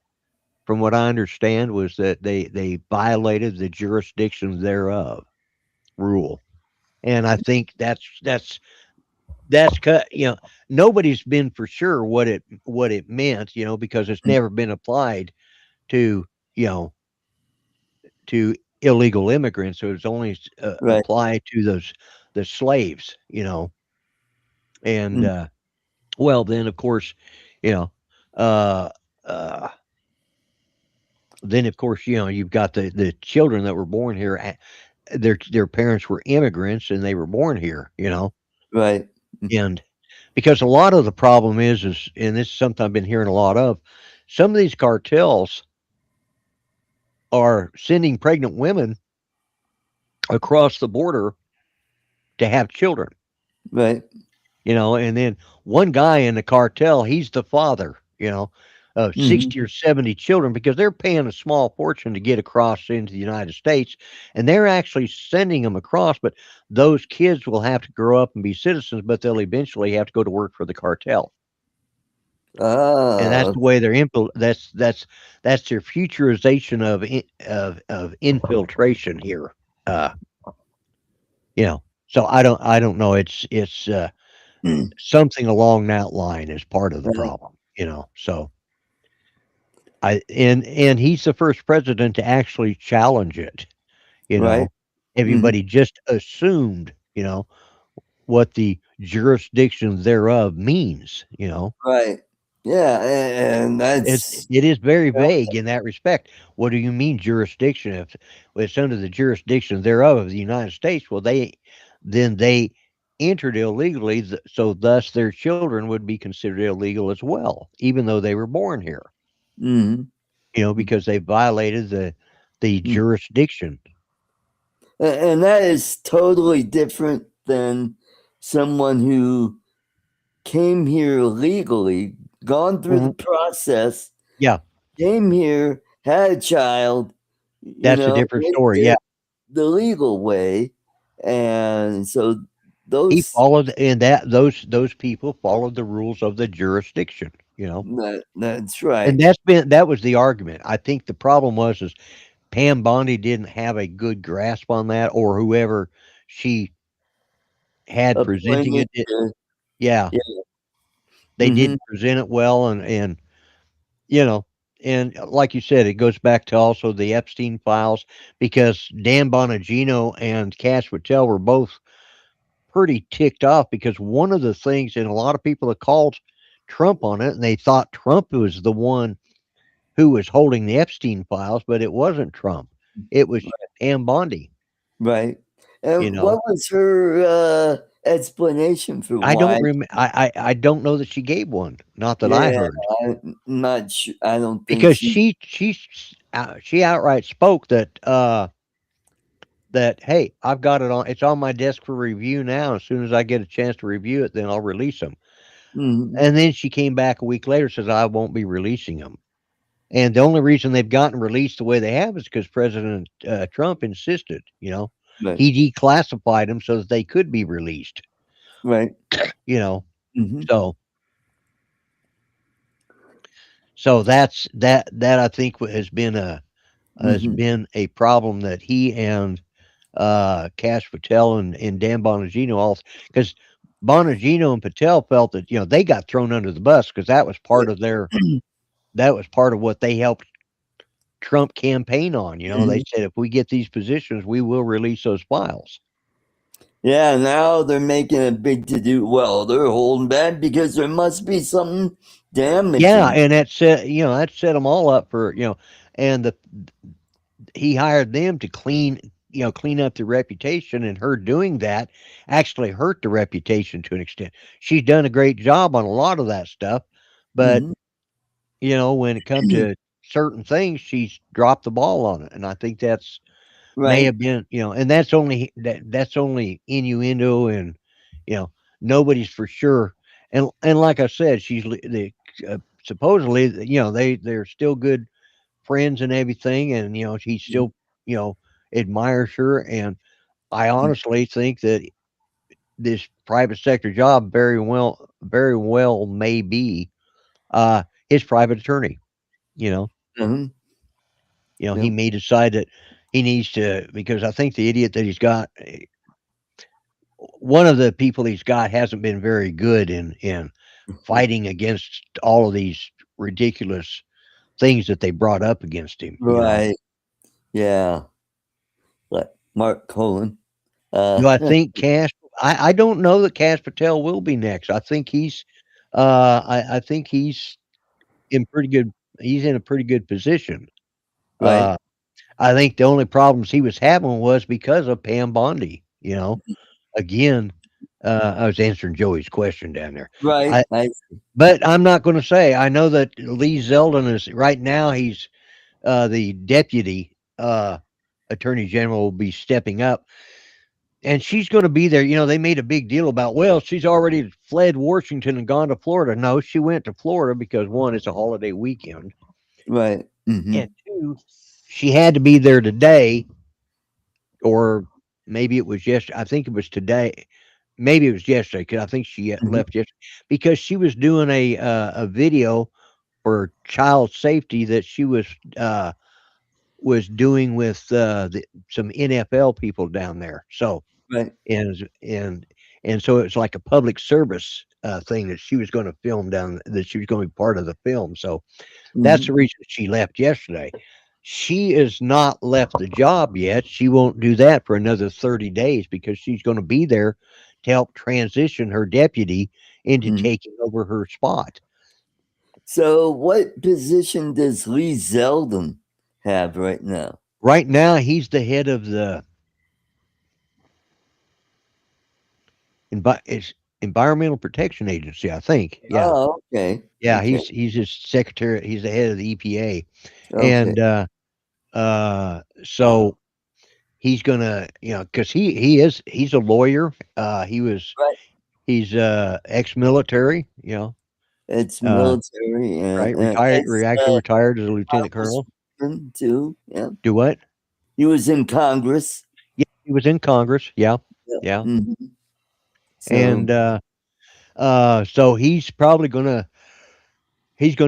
from what I understand, was that they violated the jurisdiction thereof rule. And I think that's cut. Nobody's been for sure what it meant, because it's never been applied to you know to illegal immigrants. So it's only Right. applied to the slaves, and Mm. well, then of course, you know, uh, uh, then of course, you've got the children that were born here. Their parents were immigrants and they were born here. Right. Mm. And because a lot of the problem is, and this is something I've been hearing a lot of, some of these cartels are sending pregnant women across the border to have children. Right. And then one guy in the cartel, he's the father, of Hmm. 60 or 70 children because they're paying a small fortune to get across into the United States. And they're actually sending them across, but those kids will have to grow up and be citizens, but they'll eventually have to go to work for the cartel. And that's Ah. the way they're that's their futurization of infiltration here. Uh, so I don't know. It's Mm. something along that line is part of the Right. problem, so and he's the first president to actually challenge it. you Right. know Hmm. Everybody just assumed what the jurisdiction thereof means. Right. Yeah, and that's It is very vague in that respect. What do you mean jurisdiction? If it's under the jurisdiction thereof of the United States, well, they entered illegally, so thus their children would be considered illegal as well, even though they were born here. mhm. Because they violated the Mm. jurisdiction. And that is totally different than someone who came here legally, gone through the Mhm. process, Yeah, came here, had a child, that's a different they story. did Yeah, it the legal way. And so he those followed, and those people followed the rules of the jurisdiction. that's And right. that was the argument. I think the problem was Pam Bondi didn't have a good grasp on that, or whoever she had presenting Appointed it. Yeah, yeah. they Hmm. didn't present it well, and you know, and like you said, it goes back to also the Epstein files because Dan Bonagino and Cash Patel were both pretty ticked off because one of the things, and a lot of people have called Trump on it, and they thought Trump was the one who was holding the Epstein files, but it wasn't Trump. It was Pam Bondi. Right. You And know, what was her explanation for I don't why? I don't know that she gave one. Not that I Yeah, heard, I'm not sure. I don't think because she. she outright spoke that, hey, I've got it on. It's on my desk for review now. As soon as I get a chance to review it, then I'll release them. Mhm. And then she came back a week later, says I won't be releasing them. And the only reason they've gotten released the way they have is because President Trump insisted. Right. He declassified them so that they could be released. Right. You know, Hmm. so that I think has Hmm. been a problem that he and Cash Patel and Dan Bonagino all, because Bonagino and Patel felt that they got thrown under the bus because that was part of what they helped Trump campaign on. They said if we get these positions, we will release those files. Yeah, now they're making a big to do. Well, they're holding back because there must be something damaging. Yeah, and that set them all up for and he hired them to clean up the reputation, and her doing that actually hurt the reputation to an extent. She's done a great job on a lot of that stuff, but Hmm. when it comes to certain things, she's dropped the ball on it, and I think that's may Right. have been, and that's only innuendo, and nobody's for sure. And like I said, supposedly, they're still good friends and everything, and he still you know admires her, and I honestly think that this private sector job very well may be his private attorney. you know Hmm. he Yep. may decide that he needs to, because I think the idiot that he's got, one of the people he's got hasn't been very good in fighting against all of these ridiculous things that they brought up against him. Right. Yeah. Like Mark Cohen. Do I think I don't know that Cash Patel will be next. I think in pretty good he's in a pretty good position. Right. Uh, I think the only problems he was having was because of Pam Bondi. Again, I was answering Joey's question down there. Right. I But I'm not gonna say. I know that Lee Zeldin is right now, he's, the deputy, attorney general will be stepping up, and she's gonna be there. They made a big deal about, well, she's already fled Washington and gone to Florida. No, she went to Florida because, 1, it's a holiday weekend, Right. Hmm. and 2, she had to be there today, or maybe it was I think it was today. Maybe it was yesterday, because I think she Hmm. left yesterday because she was doing a video for child safety that she was doing with some NFL people down there. So Right. and and so it's like a public service thing that she was going to film down, that she was going to be part of the film. So that's Hmm. the reason she left yesterday. She has not left the job yet. She won't do that for another 30 days because she's going to be there to help transition her deputy into Hmm. taking over her spot. So, what position does Lee Zeldin have right now? Right now, he's the head of the it's Environmental Protection Agency, I think. Yeah, Oh, okay. yeah. Okay. He's his secretary. He's the head of the EPA, Okay. and so he's gonna, because he's a lawyer. Right. He's ex-military. It's Uh, military right, and retired. it's Actually retired as a lieutenant colonel. congressman too. Yeah. Do what? He was in Congress. Yeah, he was in Congress. Yeah, Yeah. yeah, Hmm. and So, so he's gonna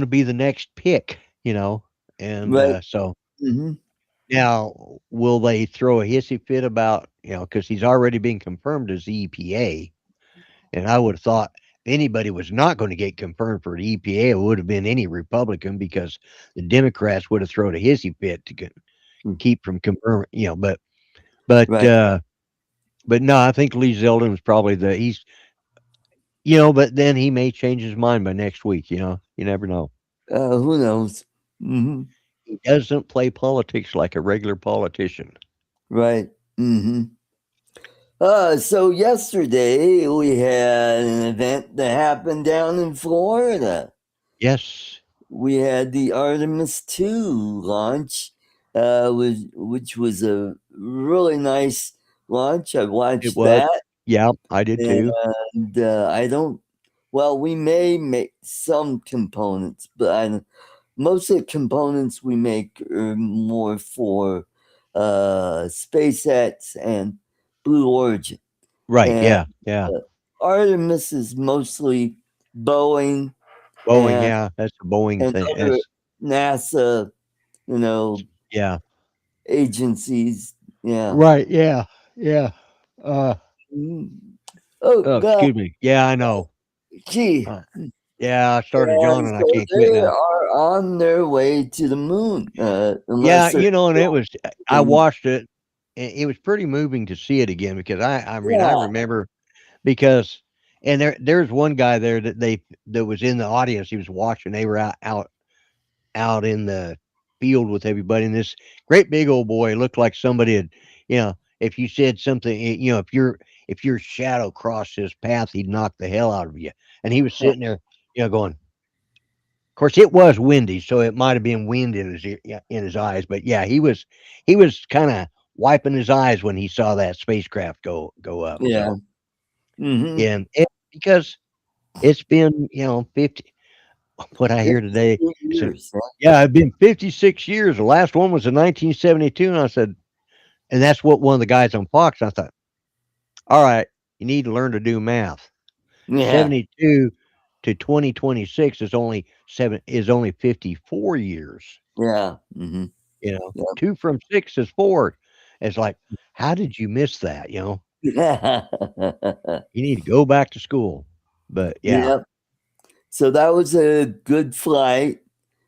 be the next pick. And right. so Hmm. now, will they throw a hissy fit about, because he's already been confirmed as the EPA, and I would have thought if anybody was not going to get confirmed for the EPA, it would have been any Republican, because the Democrats would have thrown a hissy fit to keep from confirming, but Right. But no, I think Lee Zeldin was probably he's, but then he may change his mind by next week. You never know. Who knows? Hmm. He doesn't play politics like a regular politician. Right. Hmm. So yesterday we had an event that happened down in Florida. Yes, We had the Artemis 2 launch, which was a really nice launch. I it watched was. that, Yeah, I did too. and I don't. Well, we may make some components, but most of the components we make are more for SpaceX and Blue Origin. Right. And Yeah. Yeah. Artemis is mostly Boeing Boeing. and Yeah, that's a Boeing and thing. other That's NASA, you know, yeah. agencies. Yeah. Right. Yeah. Yeah. Uh. Mm. Oh Oh, God, excuse me. Yeah, I know. gee. Uh, yeah, I started And yawning. I so can't quit they now. are on their way to the moon, Yeah, unless they're and it was. I doing. watched it. And it was pretty moving to see it again because I mean, I Yeah, remember because and there's one guy there that was in the audience. He was watching. They were out in the field with everybody, and this great big old boy looked like somebody had, if you said something, if your shadow crossed his path, he'd knock the hell out of you. And he was sitting there, going. Of course, it was windy, so it might have been wind in his yeah, in his eyes. But yeah, he was kind of wiping his eyes when he saw that spacecraft go up. yeah. So Mm-hmm. because it's been 50. What I hear today, 52 I said, years. Huh? yeah, it's been 56 years. The last one was in 1972. And I said, and that's what one of the guys on Fox, I thought, all right, you need to learn to do math. Yeah, 72 to 2026 is only 54 years. yeah. Mm-hmm. Two from six is four. It's like, how did you miss that? Yeah. You need to go back to school. But yeah, Yep. So that was a good flight,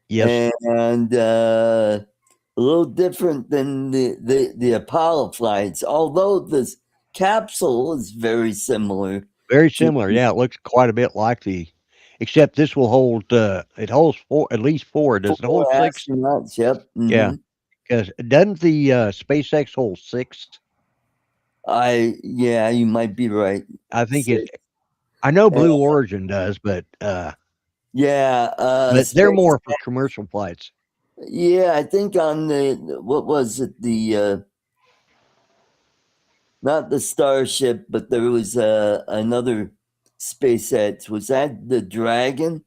yes, and a little different than the Apollo flights, although this capsule is very similar very to similar. Yeah, it looks quite a bit like except this will hold. It holds four, at least four. Does it hold four six? astronauts. Yep. Yeah, Mm-hmm. because doesn't the SpaceX hold six? Yeah, you might be right. I think it. Six. I know And, Blue Origin does, but yeah, they're space. more for commercial flights. Yeah, I think on the what was it, the not the Starship, but there was another SpaceX. Was that the Dragon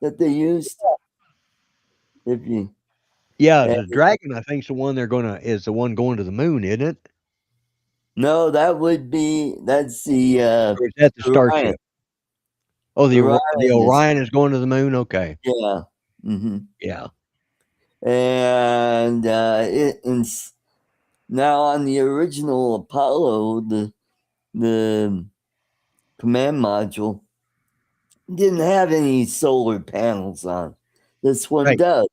that they used? If you Yeah, eh, the Dragon, I think, is the one going to the moon, isn't it? no, that's the Or is that the Orion. Starship? Oh, the Orion is, Orion is going to the moon. Okay, yeah. Hmm. yeah, And now on the original Apollo, the command module didn't have any solar panels on. This one right, does.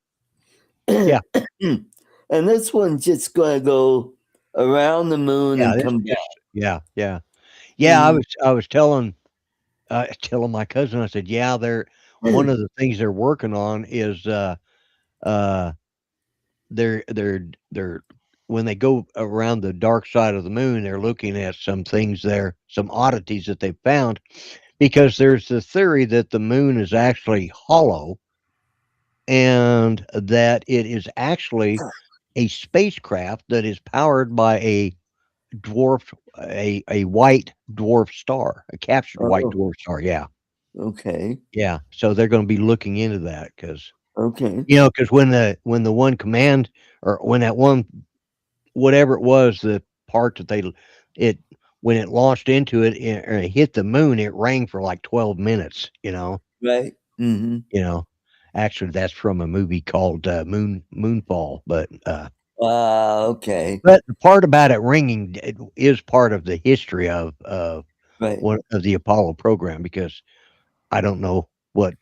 yeah, And this one's just going to go around the moon yeah. and This come back. just yeah. I Mhm. was telling my cousin. I said, yeah, they're one of the things they're working on is uh they're when they go around the dark side of the moon, they're looking at some things there, some oddities that they found, because there's the theory that the moon is actually hollow and that it is actually a spacecraft that is powered by a white dwarf star, a captured white Oh, dwarf star. Yeah. okay. Yeah. So they're going to be looking into that Okay. because when the one command or when that one whatever it was, the part that it when it launched into it hit the moon, it rang for like 12 minutes, Right. Hmm. you know. Actually, that's from a movie called Moonfall, Okay. but the part about it ringing is part of the history of Right. one of the Apollo program because I don't know what.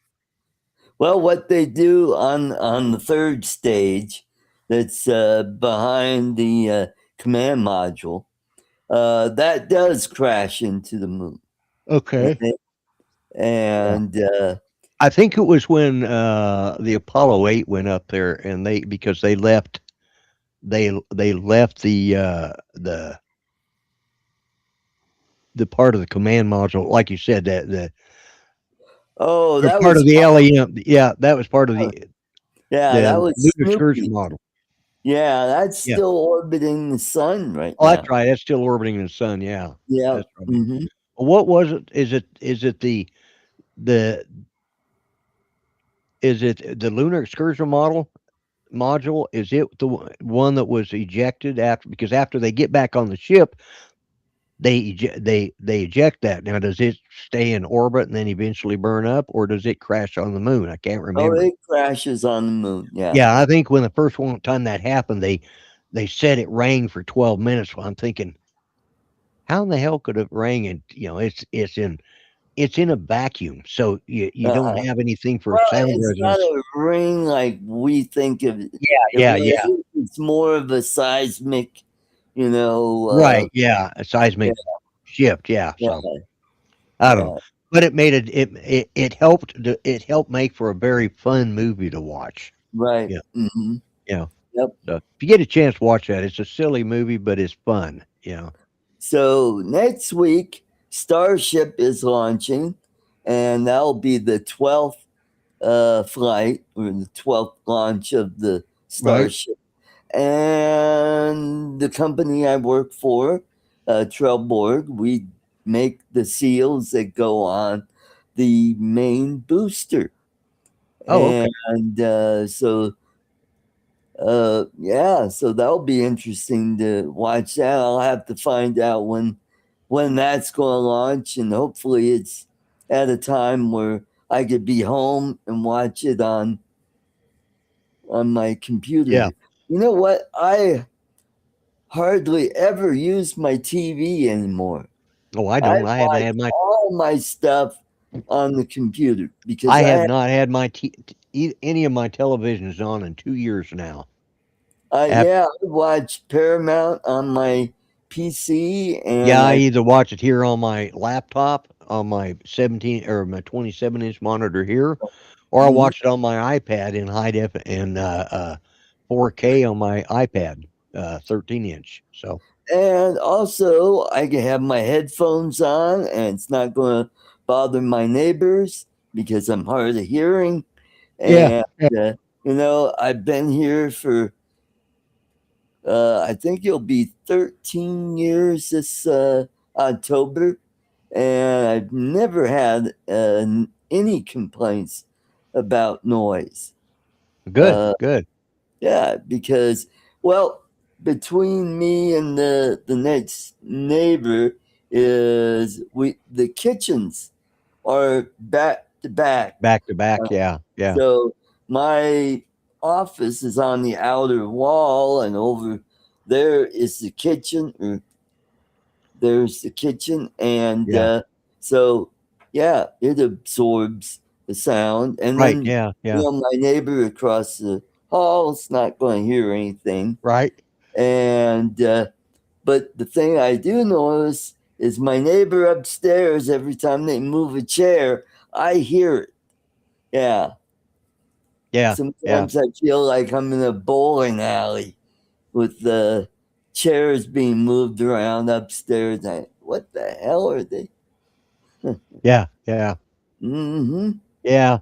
Well, what they do on the third stage, that's behind the command module, that does crash into the moon. Okay. And I think it was when the Apollo 8 went up there, and because they left the part of the command module, like you said, that the oh, or that part was of the LEM. Yeah, that was part of yeah, the that was lunar excursion Snoopy. model. Yeah, that's Yeah. still orbiting the sun right Oh, that's now. right. That's still orbiting the sun. Yeah, Yeah. that's right. Hmm. Well, what was it? Is it the the lunar excursion module? Is it the one that was ejected after? Because after they get back on the ship, they eject that. Now, does it stay in orbit and then eventually burn up, or does it crash on the moon? I can't Oh, remember. it crashes on the moon. Yeah. Yeah, I think when the first one time that happened, they said it rang for 12 minutes. Well, I'm thinking, how in the hell could it ring? And it's in a vacuum, so you don't Uh-huh. have anything for Well, sound it's not resonance. a ring like we think of it. Yeah, The yeah, way yeah. it's more of a seismic, you know. Right, yeah, a Yeah, seismic shift, yeah, yeah, so, I don't know. yeah. But it made it helped make for a very fun movie to watch. Right. Yeah, Hmm. yeah. Yep. So, if you get a chance, watch that. It's a silly movie, but it's fun, yeah. So next week, Starship is launching, and that'll be the 12th flight or the 12th launch of the Right. Starship. And the company I work for, Trelborg, we make the seals that go on the main booster. Oh, okay. And yeah, so that'll be interesting to watch that. I'll have to find out when that's going to launch, and hopefully it's at a time where I could be home and watch it on my computer. Yeah. You know what? I hardly ever use my TV anymore. Oh, I I don't. I haven't watch had my all my stuff on the computer because I I have have, not had my any of my televisions on in 2 years now. Af yeah, I watch Paramount on my PC, Yeah, and I I either watch it here on my laptop, on my 17 or my 27-inch monitor here, or I mhm. watch it on my iPad in high def and 4K on my iPad, 13-inch. So And also I can have my headphones on, and it's not going to bother my neighbors because I'm hard of hearing. yeah, And yeah, I've been here for I think it'll be 13 years this October, and I've never had any complaints about noise. good, Uh, good. yeah, because, well, between me and the next neighbor is the kitchens are back to back. Back to back. Uh, Yeah, yeah, so my office is on the outer wall, and over there is the kitchen. Or there's the kitchen, and yeah. so yeah, it absorbs the sound. And Right. then Yeah, yeah. my neighbor across the hall is not going to hear anything. Right. And but the thing I do notice is my neighbor upstairs. Every time they move a chair, I hear it. Yeah. Yeah, yeah. Sometimes I feel like I'm in a bowling alley with the chairs being moved around upstairs. What the hell are they? Yeah, yeah, Mm-hmm. yeah.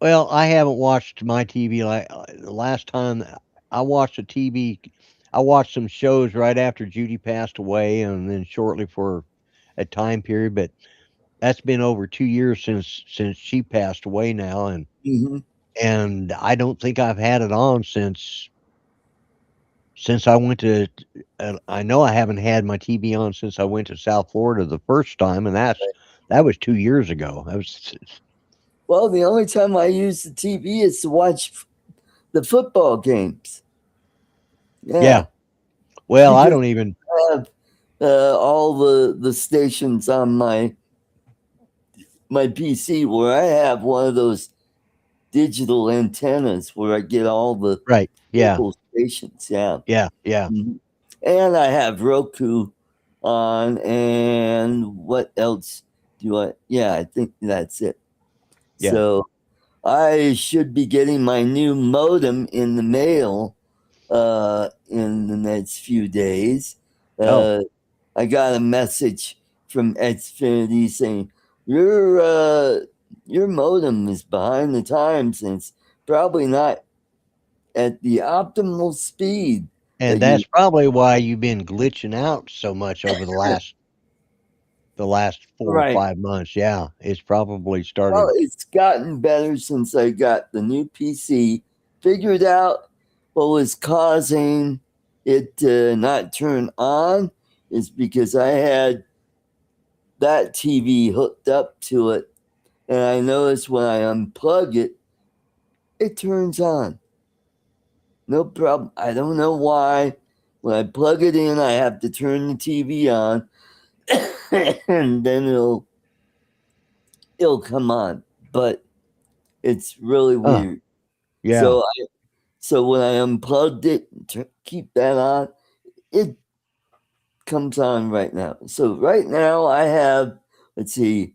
Well, I haven't watched my TV like the last time I watched a TV. I watched some shows right after Judy passed away, and then shortly for a time period. But that's been over 2 years since she passed away now, Mm-hmm. and I don't think I've had it on since I went to. I know I haven't had my TV on since I went to South Florida the first time, and that was 2 years ago. That was Well, the only time I use the TV is to watch the football games. yeah. Yeah, Well, I because don't even. I have all the stations on my PC, where I have one of those digital antennas where I get all the Right. Yeah. local stations. Yeah. Yeah. Yeah. Mhm. And I have Roku on, and what else do I? Yeah, I think that's it. Yeah. So I should be getting my new modem in the mail in the next few days. I got a message from Xfinity saying your modem is behind the times and it's probably not at the optimal speed. And that's probably why you've been glitching out so much over the last 4 or Right. 5 months. Yeah, it's probably started. Well, it's gotten better since I got the new PC, figured out what was causing it to not turn on is because I had that TV hooked up to it, and I noticed when I unplug it, it turns on. No problem. I don't know why. When I plug it in, I have to turn the TV on, and then it'll come on. But it's really weird. Yeah. So when I unplugged it, keep that on, it comes on right now. So right now I have, let's see,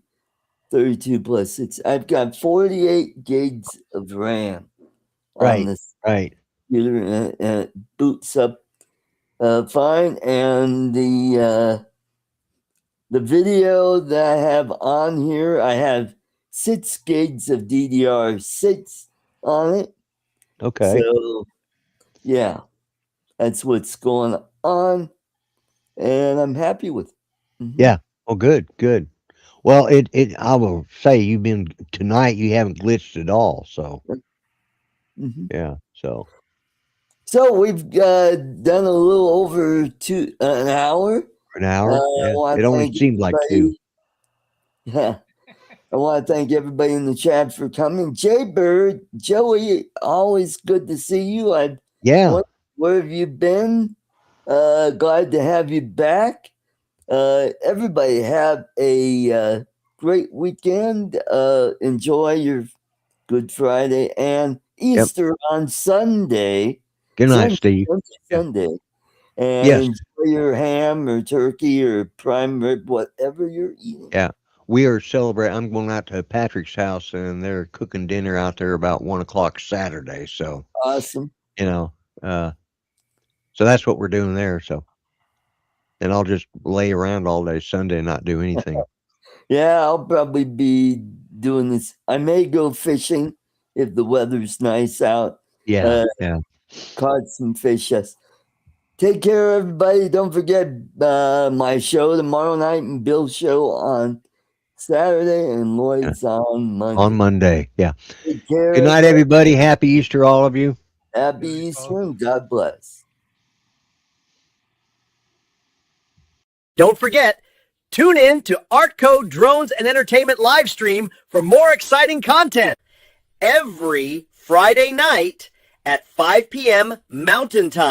32 plus 6. I've got 48 gigs of RAM on this computer, and it boots up fine. And the video that I have on here, I have 6 gigs of DDR6 on it. Okay. So yeah, that's what's going on, and I'm happy with it. Mm-hmm. Yeah. Oh, good. Well, I will say you haven't glitched at all. So Mm-hmm. yeah. So we've done a little over an hour. an hour. Yeah. I want It to only thank seemed like 2. Yeah. I want to thank everybody in the chat for coming. Jaybird, Joey, always good to see you. Where have you been? Glad to have you back. Everybody have a great weekend. Enjoy your Good Friday and Easter on Sunday. Good night, Steve. Sunday. And Yes. enjoy your ham or turkey or prime rib, whatever you're eating. Yeah. We are celebrating. I'm going out to Patrick's house, and they're cooking dinner out there about 1:00 Saturday. So awesome. So that's what we're doing there. So, and I'll just lay around all day Sunday and not do anything. Yeah, I'll probably be doing this. I may go fishing if the weather's nice out. Yeah. Caught some fish. Yes. Take care, everybody. Don't forget my show tomorrow night and Bill's show on Saturday and Lloyd's on Monday. On Monday, yeah. Take care. Good night, everybody. Happy Easter, all of you. Happy Easter and God bless. Don't forget, tune in to Artco Drones and Entertainment live stream for more exciting content every Friday night at 5 p.m. Mountain Time.